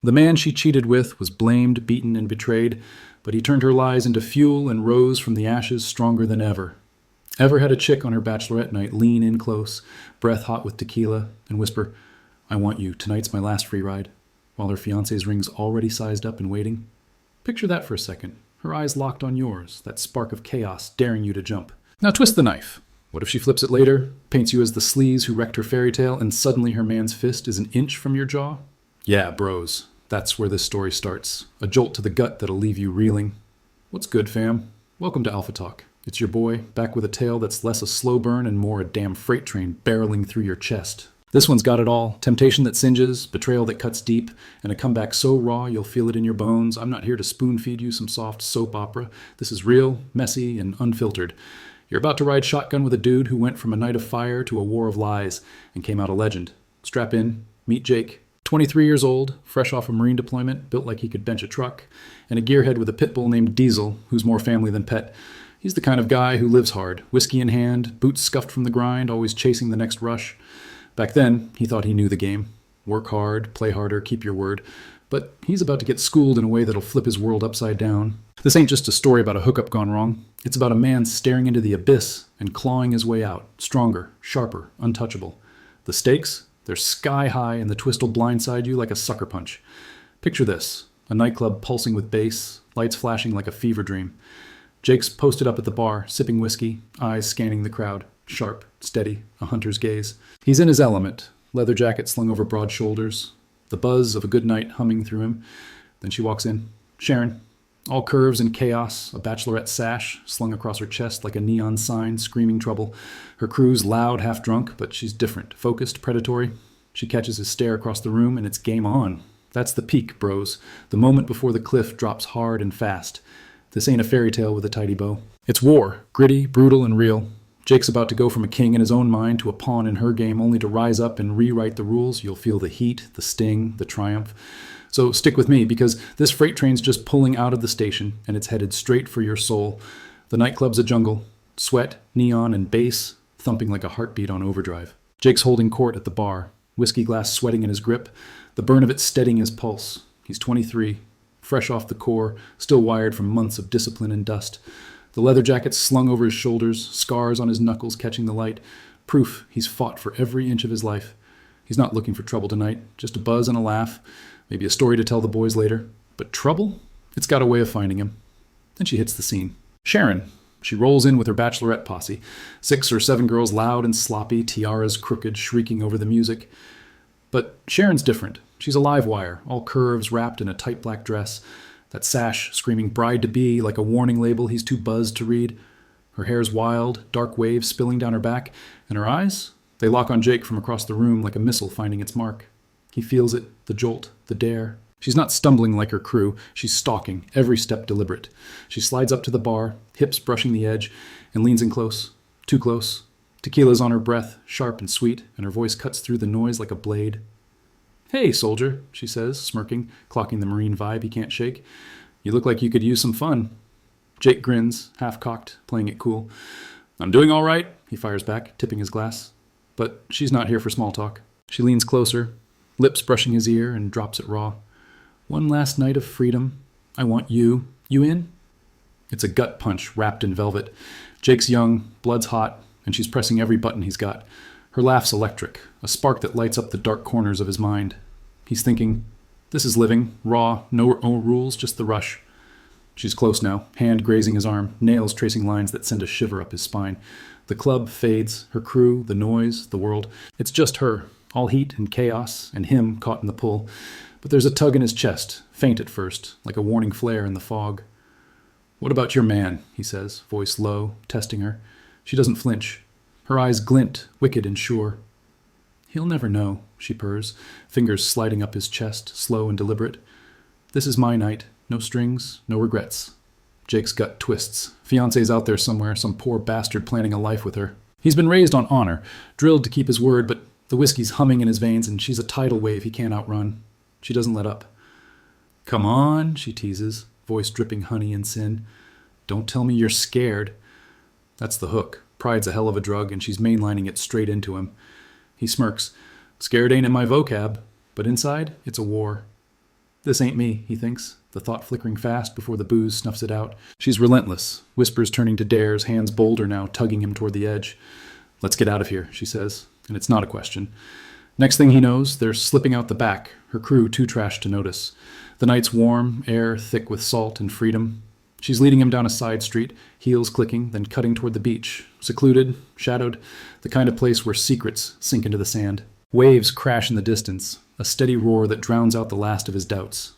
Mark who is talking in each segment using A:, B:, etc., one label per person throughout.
A: The man she cheated with was blamed, beaten, and betrayed, but he turned her lies into fuel and rose from the ashes stronger than ever. Ever had a chick on her bachelorette night lean in close, breath hot with tequila, and whisper, "I want you, tonight's my last free ride," while her fiancé's ring's already sized up and waiting? Picture that for a second, her eyes locked on yours, that spark of chaos daring you to jump. Now twist the knife. What if she flips it later, paints you as the sleaze who wrecked her fairy tale, and suddenly her man's fist is an inch from your jaw? Yeah, bros, that's where this story starts. A jolt to the gut that'll leave you reeling. What's good, fam? Welcome to Alpha Talk. It's your boy, back with a tale that's less a slow burn and more a damn freight train barreling through your chest. This one's got it all. Temptation that singes, betrayal that cuts deep, and a comeback so raw you'll feel it in your bones. I'm not here to spoon-feed you some soft soap opera. This is real, messy, and unfiltered. You're about to ride shotgun with a dude who went from a night of fire to a war of lies and came out a legend. Strap in, meet Jake. 23 years old, fresh off a Marine deployment, built like he could bench a truck, and a gearhead with a pit bull named Diesel, who's more family than pet. He's the kind of guy who lives hard, whiskey in hand, boots scuffed from the grind, always chasing the next rush. Back then, he thought he knew the game. Work hard, play harder, keep your word. But he's about to get schooled in a way that'll flip his world upside down. This ain't just a story about a hookup gone wrong. It's about a man staring into the abyss and clawing his way out, stronger, sharper, untouchable. The stakes? They're sky high, and the twist will blindside you like a sucker punch. Picture this, a nightclub pulsing with bass, lights flashing like a fever dream. Jake's posted up at the bar, sipping whiskey, eyes scanning the crowd, sharp, steady, a hunter's gaze. He's in his element, leather jacket slung over broad shoulders, the buzz of a good night humming through him. Then she walks in. Sharon, all curves and chaos, a bachelorette sash slung across her chest like a neon sign, screaming trouble. Her crew's loud, half drunk, but she's different, focused, predatory. She catches his stare across the room, and it's game on. That's the peak, bros, the moment before the cliff drops hard and fast. This ain't a fairy tale with a tidy bow. It's war, gritty, brutal, and real. Jake's about to go from a king in his own mind to a pawn in her game, only to rise up and rewrite the rules. You'll feel the heat, the sting, the triumph. So stick with me, because this freight train's just pulling out of the station, and it's headed straight for your soul. The nightclub's a jungle. Sweat, neon, and bass thumping like a heartbeat on overdrive. Jake's holding court at the bar, whiskey glass sweating in his grip, the burn of it steadying his pulse. He's 23, fresh off the core, still wired from months of discipline and dust. The leather jacket slung over his shoulders, scars on his knuckles catching the light. Proof he's fought for every inch of his life. He's not looking for trouble tonight, just a buzz and a laugh, maybe a story to tell the boys later. But trouble? It's got a way of finding him. Then she hits the scene. Sharon. She rolls in with her bachelorette posse. 6 or 7 girls loud and sloppy, tiaras crooked, shrieking over the music. But Sharon's different. She's a live wire, all curves, wrapped in a tight black dress. That sash screaming bride-to-be like a warning label he's too buzzed to read. Her hair's wild, dark waves spilling down her back, and her eyes? They lock on Jake from across the room like a missile finding its mark. He feels it, the jolt, the dare. She's not stumbling like her crew. She's stalking, every step deliberate. She slides up to the bar, hips brushing the edge, and leans in close. Too close. Tequila's on her breath, sharp and sweet, and her voice cuts through the noise like a blade. "Hey, soldier," she says, smirking, clocking the Marine vibe he can't shake. "You look like you could use some fun." Jake grins, half-cocked, playing it cool. "I'm doing all right," he fires back, tipping his glass. But she's not here for small talk. She leans closer, lips brushing his ear, and drops it raw. "One last night of freedom. I want you. You in?" It's a gut punch wrapped in velvet. Jake's young, blood's hot, and she's pressing every button he's got. Her laugh's electric, a spark that lights up the dark corners of his mind. He's thinking, this is living, raw, no rules, just the rush. She's close now, hand grazing his arm, nails tracing lines that send a shiver up his spine. The club fades, her crew, the noise, the world. It's just her, all heat and chaos, and him caught in the pull. But there's a tug in his chest, faint at first, like a warning flare in the fog. "What about your man?" he says, voice low, testing her. She doesn't flinch. Her eyes glint, wicked and sure. "He'll never know," she purrs, fingers sliding up his chest, slow and deliberate. "This is my night. No strings, no regrets." Jake's gut twists. Fiancé's out there somewhere, some poor bastard planning a life with her. He's been raised on honor, drilled to keep his word, but the whiskey's humming in his veins, and she's a tidal wave he can't outrun. She doesn't let up. "Come on," she teases, voice dripping honey and sin. "Don't tell me you're scared." That's the hook. Pride's a hell of a drug, and she's mainlining it straight into him. He smirks. "Scared ain't in my vocab, but inside, it's a war." This ain't me, he thinks, the thought flickering fast before the booze snuffs it out. She's relentless, whispers turning to dares, hands bolder now, tugging him toward the edge. Let's get out of here, she says, and it's not a question. Next thing he knows, they're slipping out the back, her crew too trashed to notice. The night's warm, air thick with salt and freedom. She's leading him down a side street, heels clicking, then cutting toward the beach. Secluded, shadowed, the kind of place where secrets sink into the sand. Waves crash in the distance, a steady roar that drowns out the last of his doubts.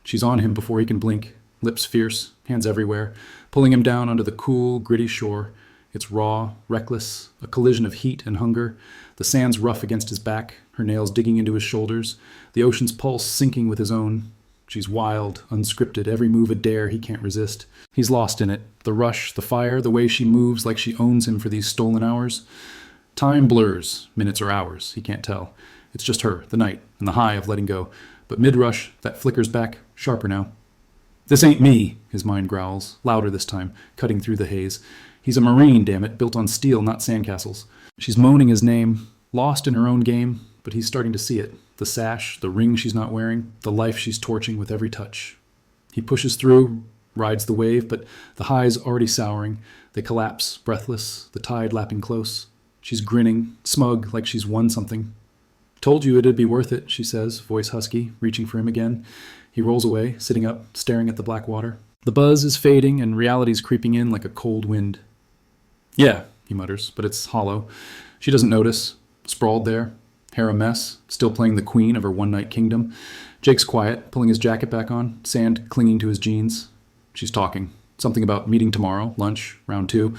A: She's on him before he can blink, lips fierce, hands everywhere, pulling him down onto the cool, gritty shore. It's raw, reckless, a collision of heat and hunger. The sand's rough against his back, her nails digging into his shoulders, the ocean's pulse syncing with his own. She's wild, unscripted, every move a dare he can't resist. He's lost in it, the rush, the fire, the way she moves like she owns him for these stolen hours. Time blurs, minutes or hours, he can't tell. It's just her, the night, and the high of letting go. But mid-rush, that flickers back, sharper now. This ain't me, his mind growls, louder this time, cutting through the haze. He's a Marine, damn it, built on steel, not sandcastles. She's moaning his name, lost in her own game, but he's starting to see it. The sash, the ring she's not wearing, the life she's torching with every touch. He pushes through, rides the wave, but the high's already souring. They collapse, breathless, the tide lapping close. She's grinning, smug, like she's won something. Told you it'd be worth it, she says, voice husky, reaching for him again. He rolls away, sitting up, staring at the black water. The buzz is fading and reality's creeping in like a cold wind. Yeah, he mutters, but it's hollow. She doesn't notice. Sprawled there, hair a mess, still playing the queen of her one-night kingdom. Jake's quiet, pulling his jacket back on, sand clinging to his jeans. She's talking. Something about meeting tomorrow, lunch, round 2.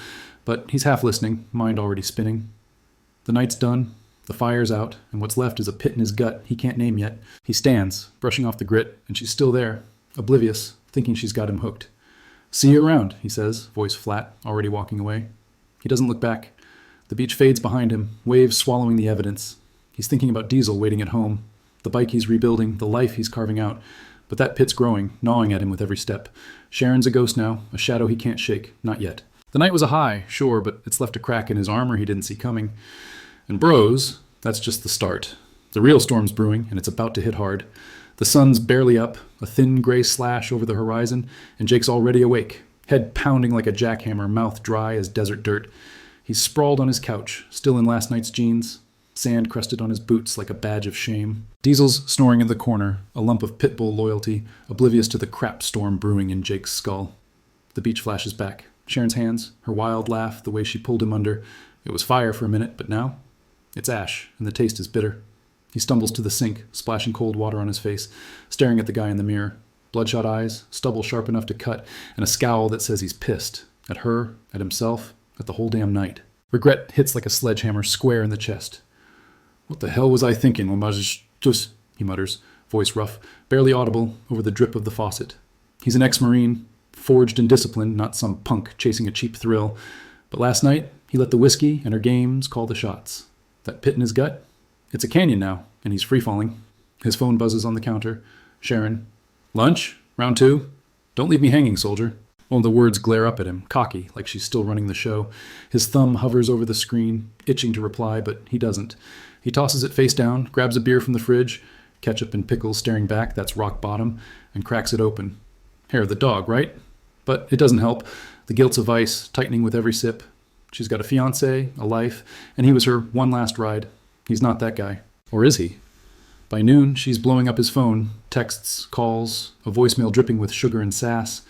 A: But he's half listening, mind already spinning. The night's done. The fire's out, and what's left is a pit in his gut he can't name yet. He stands, brushing off the grit, and she's still there, oblivious, thinking she's got him hooked. See you around, he says, voice flat, already walking away. He doesn't look back. The beach fades behind him, waves swallowing the evidence. He's thinking about Diesel waiting at home, the bike he's rebuilding, the life he's carving out. But that pit's growing, gnawing at him with every step. Sharon's a ghost now, a shadow he can't shake, not yet. The night was a high, sure, but it's left a crack in his armor he didn't see coming. And bros, that's just the start. The real storm's brewing, and it's about to hit hard. The sun's barely up, a thin gray slash over the horizon, and Jake's already awake, head pounding like a jackhammer, mouth dry as desert dirt. He's sprawled on his couch, still in last night's jeans, sand crusted on his boots like a badge of shame. Diesel's snoring in the corner, a lump of pit bull loyalty, oblivious to the crap storm brewing in Jake's skull. The beach flashes back. Sharon's hands, her wild laugh, the way she pulled him under. It was fire for a minute, but now it's ash, and the taste is bitter. He stumbles to the sink, splashing cold water on his face, staring at the guy in the mirror. Bloodshot eyes, stubble sharp enough to cut, and a scowl that says he's pissed. At her, at himself, at the whole damn night. Regret hits like a sledgehammer square in the chest. What the hell was I thinking, he mutters, voice rough, barely audible over the drip of the faucet. He's an ex-Marine, forged in discipline, not some punk chasing a cheap thrill. But last night, he let the whiskey and her games call the shots. That pit in his gut? It's a canyon now, and he's free-falling. His phone buzzes on the counter. Sharon. Lunch? Round 2? Don't leave me hanging, soldier. Well, the words glare up at him, cocky, like she's still running the show. His thumb hovers over the screen, itching to reply, but he doesn't. He tosses it face down, grabs a beer from the fridge, ketchup and pickles staring back, that's rock bottom, and cracks it open. Hair of the dog, right? But it doesn't help. The guilt's of ice, tightening with every sip. She's got a fiancé, a life, and he was her one last ride. He's not that guy. Or is he? By noon, she's blowing up his phone, texts, calls, a voicemail dripping with sugar and sass.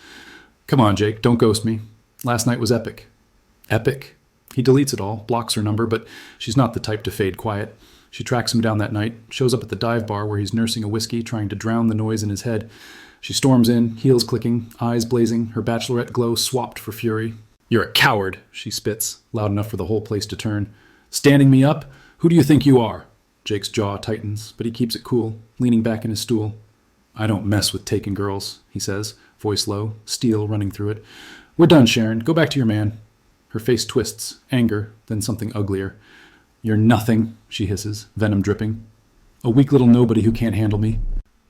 A: Come on, Jake, don't ghost me. Last night was epic. Epic? He deletes it all, blocks her number, but she's not the type to fade quiet. She tracks him down that night, shows up at the dive bar where he's nursing a whiskey, trying to drown the noise in his head. She storms in, heels clicking, eyes blazing, her bachelorette glow swapped for fury. You're a coward, she spits, loud enough for the whole place to turn. Standing me up? Who do you think you are? Jake's jaw tightens, but he keeps it cool, leaning back in his stool. I don't mess with taken girls, he says, voice low, steel running through it. We're done, Sharon. Go back to your man. Her face twists, anger, then something uglier. You're nothing, she hisses, venom dripping. A weak little nobody who can't handle me.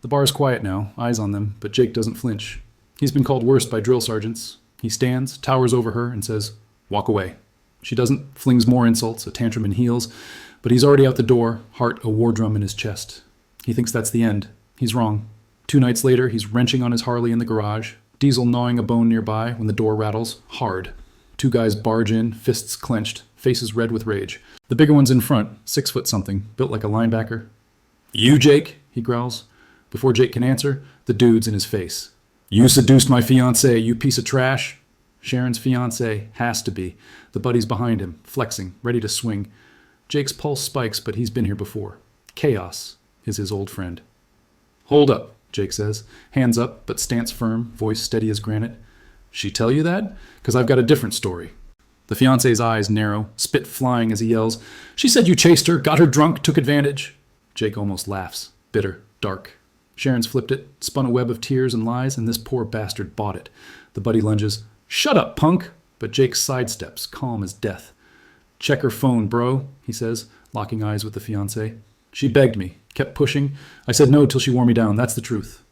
A: The bar's quiet now, eyes on them, but Jake doesn't flinch. He's been called worse by drill sergeants. He stands, towers over her, and says, walk away. She doesn't, flings more insults, a tantrum in heels, but he's already out the door, heart a war drum in his chest. He thinks that's the end. He's wrong. 2 nights later, he's wrenching on his Harley in the garage, Diesel gnawing a bone nearby when the door rattles, hard. 2 guys barge in, fists clenched, faces red with rage. The bigger one's in front, 6 foot something, built like a linebacker. "You, Jake?" he growls. Before Jake can answer, the dude's in his face. "You seduced my fiancée, you piece of trash." Sharon's fiancée has to be. The buddy's behind him, flexing, ready to swing. Jake's pulse spikes, but he's been here before. Chaos is his old friend. "Hold up," Jake says, hands up, but stance firm, voice steady as granite. "She tell you that? 'Cause I've got a different story." The fiancé's eyes narrow, spit flying as he yells, "She said you chased her, got her drunk, took advantage." Jake almost laughs, bitter, dark. Sharon's flipped it, spun a web of tears and lies, and this poor bastard bought it. The buddy lunges, "Shut up, punk!" But Jake sidesteps, calm as death. "Check her phone, bro," he says, locking eyes with the fiancée. "She begged me, kept pushing. I said no till she wore me down, that's the truth."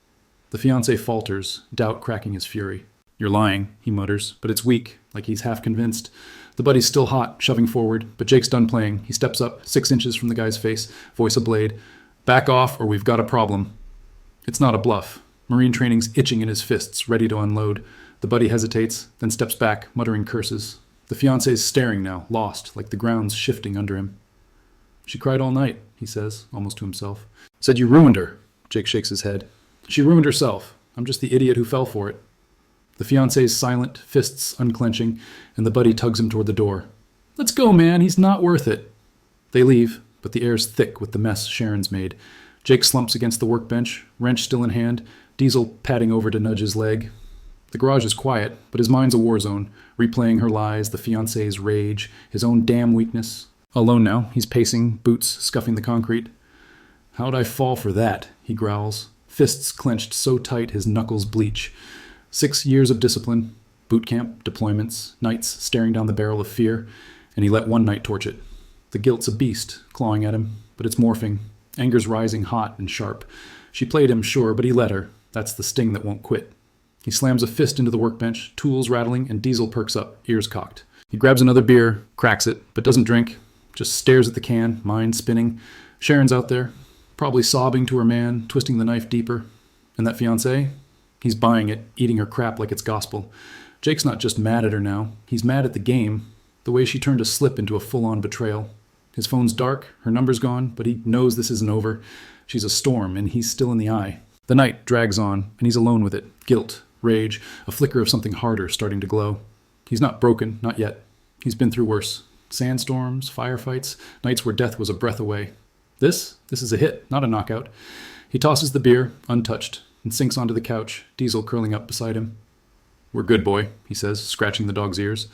A: The fiancé falters, doubt cracking his fury. "You're lying," he mutters, but it's weak, like he's half convinced. The buddy's still hot, shoving forward, but Jake's done playing. He steps up, 6 inches from the guy's face, voice ablade. "Back off or we've got a problem." It's not a bluff. Marine training's itching in his fists, ready to unload. The buddy hesitates, then steps back, muttering curses. The fiancé's staring now, lost, like the ground's shifting under him. "She cried all night," he says, almost to himself. "Said you ruined her." Jake shakes his head. "She ruined herself. I'm just the idiot who fell for it." The fiancé's silent, fists unclenching, and the buddy tugs him toward the door. "Let's go, man. He's not worth it." They leave, but the air's thick with the mess Sharon's made. Jake slumps against the workbench, wrench still in hand, Diesel padding over to nudge his leg. The garage is quiet, but his mind's a war zone, replaying her lies, the fiancé's rage, his own damn weakness. Alone now, he's pacing, boots scuffing the concrete. "How'd I fall for that?" he growls, fists clenched so tight his knuckles bleach. 6 years of discipline, boot camp, deployments, nights staring down the barrel of fear, and he let one night torch it. The guilt's a beast, clawing at him, but it's morphing. Anger's rising hot and sharp. She played him, sure, but he let her. That's the sting that won't quit. He slams a fist into the workbench, tools rattling, and Diesel perks up, ears cocked. He grabs another beer, cracks it, but doesn't drink, just stares at the can, mind spinning. Sharon's out there, probably sobbing to her man, twisting the knife deeper. And that fiancé? He's buying it, eating her crap like it's gospel. Jake's not just mad at her now. He's mad at the game, the way she turned a slip into a full-on betrayal. His phone's dark, her number's gone, but he knows this isn't over. She's a storm, and he's still in the eye. The night drags on, and he's alone with it. Guilt, rage, a flicker of something harder starting to glow. He's not broken, not yet. He's been through worse. Sandstorms, firefights, nights where death was a breath away. This is a hit, not a knockout. He tosses the beer, untouched, and sinks onto the couch, Diesel curling up beside him. "We're good, boy," he says, scratching the dog's ears.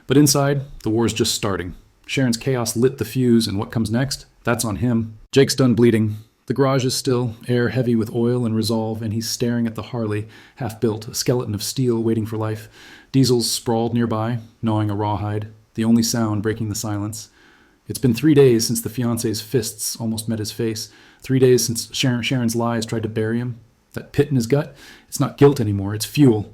A: But inside, the war's just starting. Sharon's chaos lit the fuse, and what comes next? That's on him. Jake's done bleeding. The garage is still, air heavy with oil and resolve, and he's staring at the Harley, half-built, a skeleton of steel waiting for life. Diesel's sprawled nearby, gnawing a rawhide, the only sound breaking the silence. It's been 3 days since the fiancé's fists almost met his face. 3 days since Sharon's lies tried to bury him. That pit in his gut, it's not guilt anymore, it's fuel.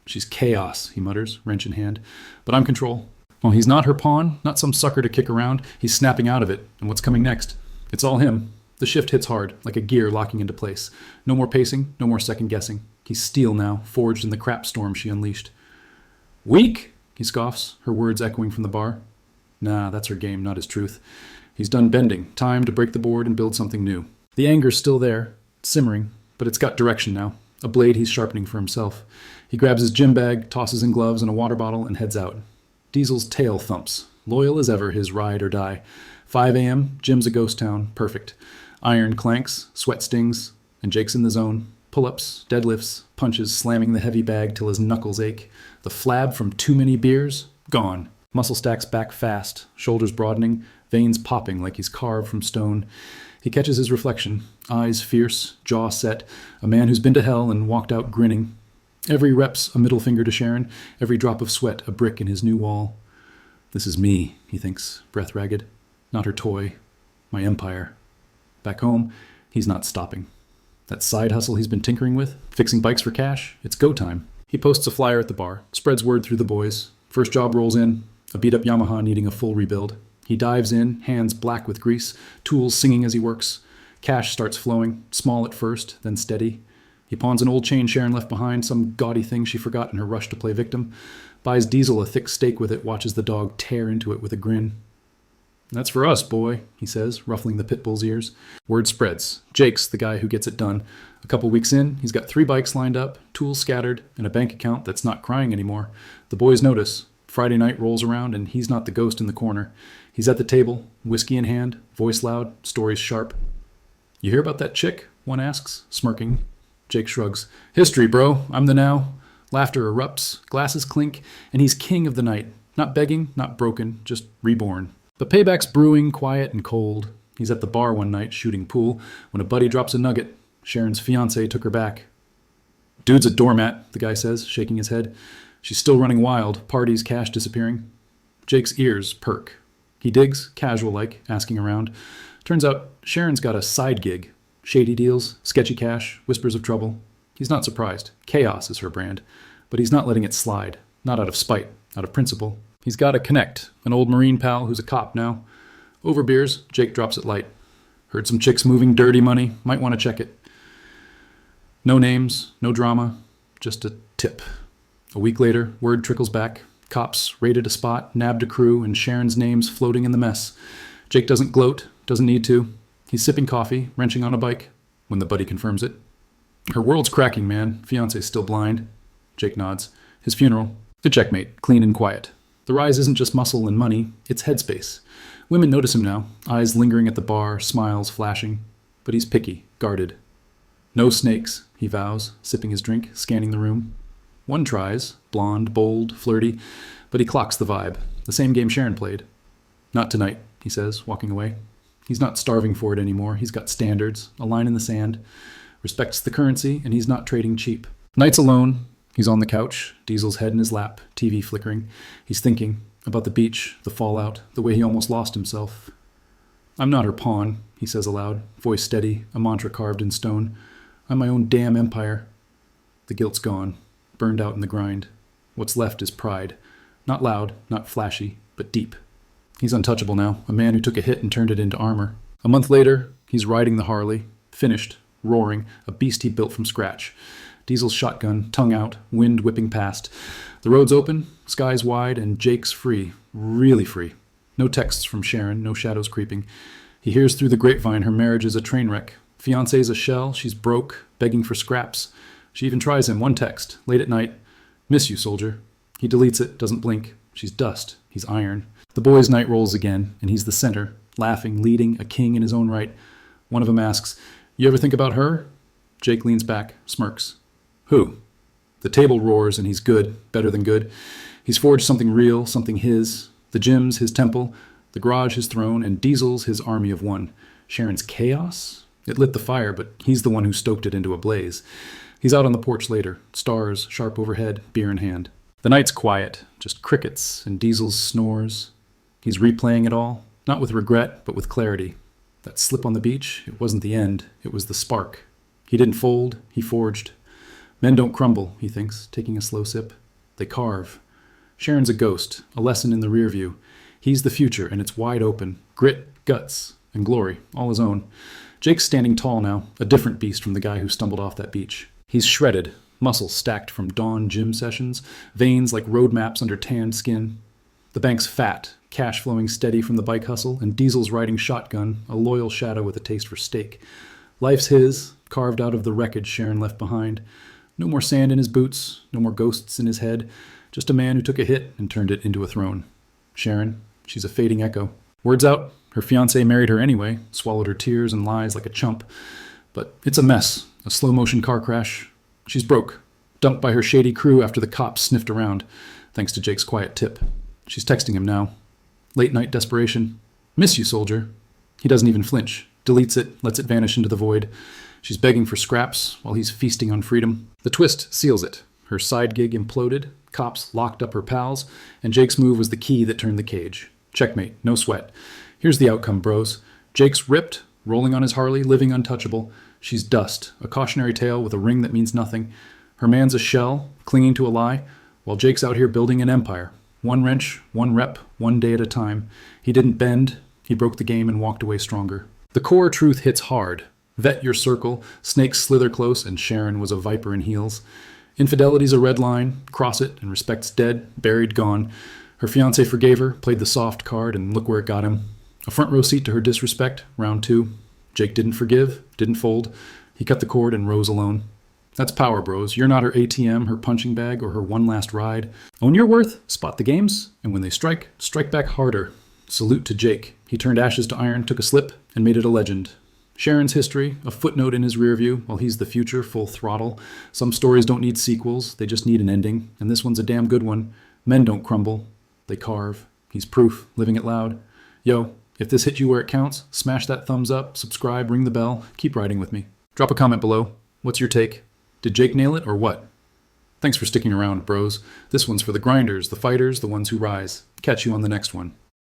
A: "She's chaos," he mutters, wrench in hand. "But I'm control." Well, he's not her pawn, not some sucker to kick around. He's snapping out of it. And what's coming next? It's all him. The shift hits hard, like a gear locking into place. No more pacing, no more second-guessing. He's steel now, forged in the crap storm she unleashed. "Weak?" he scoffs, her words echoing from the bar. Nah, that's her game, not his truth. He's done bending, time to break the board and build something new. The anger's still there, simmering, but it's got direction now, a blade he's sharpening for himself. He grabs his gym bag, tosses in gloves and a water bottle, and heads out. Diesel's tail thumps, loyal as ever, his ride or die. 5 a.m., gym's a ghost town, perfect. Iron clanks, sweat stings, and Jake's in the zone. Pull-ups, deadlifts, punches, slamming the heavy bag till his knuckles ache. The flab from too many beers? Gone. Muscle stacks back fast, shoulders broadening, veins popping like he's carved from stone. He catches his reflection, eyes fierce, jaw set, a man who's been to hell and walked out grinning. Every rep's a middle finger to Sharon, every drop of sweat a brick in his new wall. This is me, he thinks, breath ragged. Not her toy, my empire. Back home, he's not stopping. That side hustle he's been tinkering with, fixing bikes for cash, it's go time. He posts a flyer at the bar, spreads word through the boys. First job rolls in, a beat-up Yamaha needing a full rebuild. He dives in, hands black with grease, tools singing as he works. Cash starts flowing, small at first, then steady. He pawns an old chain Sharon left behind, some gaudy thing she forgot in her rush to play victim. Buys Diesel a thick steak with it, watches the dog tear into it with a grin. "That's for us, boy," he says, ruffling the pit bull's ears. Word spreads. Jake's the guy who gets it done. A couple weeks in, he's got 3 bikes lined up, tools scattered, and a bank account that's not crying anymore. The boys notice. Friday night rolls around, and he's not the ghost in the corner. He's at the table, whiskey in hand, voice loud, stories sharp. "You hear about that chick?" one asks, smirking. Jake shrugs. "History, bro. I'm the now." Laughter erupts, glasses clink, and he's king of the night. Not begging, not broken, just reborn. But payback's brewing, quiet and cold. He's at the bar one night, shooting pool, when a buddy drops a nugget. Sharon's fiancé took her back. "Dude's a doormat," the guy says, shaking his head. "She's still running wild, parties, cash disappearing." Jake's ears perk. He digs, casual-like, asking around. Turns out Sharon's got a side gig. Shady deals, sketchy cash, whispers of trouble. He's not surprised. Chaos is her brand. But he's not letting it slide. Not out of spite, out of principle. He's got a connect, an old Marine pal who's a cop now. Over beers, Jake drops it light. "Heard some chicks moving dirty money. Might want to check it." No names, no drama, just a tip. A week later, word trickles back. Cops raided a spot, nabbed a crew, and Sharon's name's floating in the mess. Jake doesn't gloat, doesn't need to. He's sipping coffee, wrenching on a bike, when the buddy confirms it. "Her world's cracking, man. Fiancé's still blind." Jake nods. His funeral. A checkmate, clean and quiet. The rise isn't just muscle and money, it's headspace. Women notice him now, eyes lingering at the bar, smiles flashing. But he's picky, guarded. "No snakes," he vows, sipping his drink, scanning the room. One tries, blonde, bold, flirty, but he clocks the vibe, the same game Sharon played. "Not tonight," he says, walking away. He's not starving for it anymore. He's got standards, a line in the sand. Respects the currency, and he's not trading cheap. Nights alone. He's on the couch, Diesel's head in his lap, TV flickering. He's thinking about the beach, the fallout, the way he almost lost himself. "I'm not her pawn," he says aloud, voice steady, a mantra carved in stone. "I'm my own damn empire." The guilt's gone, burned out in the grind. What's left is pride. Not loud, not flashy, but deep. He's untouchable now, a man who took a hit and turned it into armor. A month later, he's riding the Harley, finished, roaring, a beast he built from scratch. Diesel's shotgun, tongue out, wind whipping past. The road's open, skies wide, and Jake's free, really free. No texts from Sharon, no shadows creeping. He hears through the grapevine her marriage is a train wreck. Fiancé's a shell, she's broke, begging for scraps. She even tries him, one text, late at night. "Miss you, soldier." He deletes it, doesn't blink. She's dust, he's iron. The boys' night rolls again, and he's the center, laughing, leading, a king in his own right. One of them asks, "You ever think about her?" Jake leans back, smirks. "Who?" The table roars, and he's good, better than good. He's forged something real, something his. The gym's his temple, the garage his throne, and Diesel's his army of one. Sharon's chaos? It lit the fire, but he's the one who stoked it into a blaze. He's out on the porch later, stars sharp overhead, beer in hand. The night's quiet, just crickets and Diesel's snores. He's replaying it all, not with regret, but with clarity. That slip on the beach, it wasn't the end, it was the spark. He didn't fold, he forged. Men don't crumble, he thinks, taking a slow sip. They carve. Sharon's a ghost, a lesson in the rear view. He's the future, and it's wide open. Grit, guts, and glory, all his own. Jake's standing tall now, a different beast from the guy who stumbled off that beach. He's shredded, muscles stacked from dawn gym sessions, veins like road maps under tanned skin. The bank's fat, cash flowing steady from the bike hustle, and Diesel's riding shotgun, a loyal shadow with a taste for steak. Life's his, carved out of the wreckage Sharon left behind. No more sand in his boots, no more ghosts in his head, just a man who took a hit and turned it into a throne. Sharon, she's a fading echo. Word's out, her fiancé married her anyway, swallowed her tears and lies like a chump. But it's a mess, a slow-motion car crash. She's broke, dumped by her shady crew after the cops sniffed around, thanks to Jake's quiet tip. She's texting him now. Late-night desperation. "Miss you, soldier." He doesn't even flinch, deletes it, lets it vanish into the void. She's begging for scraps while he's feasting on freedom. The twist seals it. Her side gig imploded, cops locked up her pals, and Jake's move was the key that turned the cage. Checkmate, no sweat. Here's the outcome, bros. Jake's ripped, rolling on his Harley, living untouchable. She's dust, a cautionary tale with a ring that means nothing. Her man's a shell, clinging to a lie, while Jake's out here building an empire. One wrench, one rep, one day at a time. He didn't bend, he broke the game and walked away stronger. The core truth hits hard. Vet your circle, snakes slither close, and Sharon was a viper in heels. Infidelity's a red line, cross it, and respect's dead, buried, gone. Her fiancé forgave her, played the soft card, and look where it got him. A front row seat to her disrespect, round 2. Jake didn't forgive, didn't fold. He cut the cord and rose alone. That's power, bros. You're not her ATM, her punching bag, or her one last ride. Own your worth, spot the games, and when they strike, strike back harder. Salute to Jake. He turned ashes to iron, took a slip, and made it a legend. Sharon's history, a footnote in his rearview, while he's the future, full throttle. Some stories don't need sequels, they just need an ending, and this one's a damn good one. Men don't crumble, they carve. He's proof, living it loud. Yo, if this hit you where it counts, smash that thumbs up, subscribe, ring the bell, keep riding with me. Drop a comment below. What's your take? Did Jake nail it or what? Thanks for sticking around, bros. This one's for the grinders, the fighters, the ones who rise. Catch you on the next one.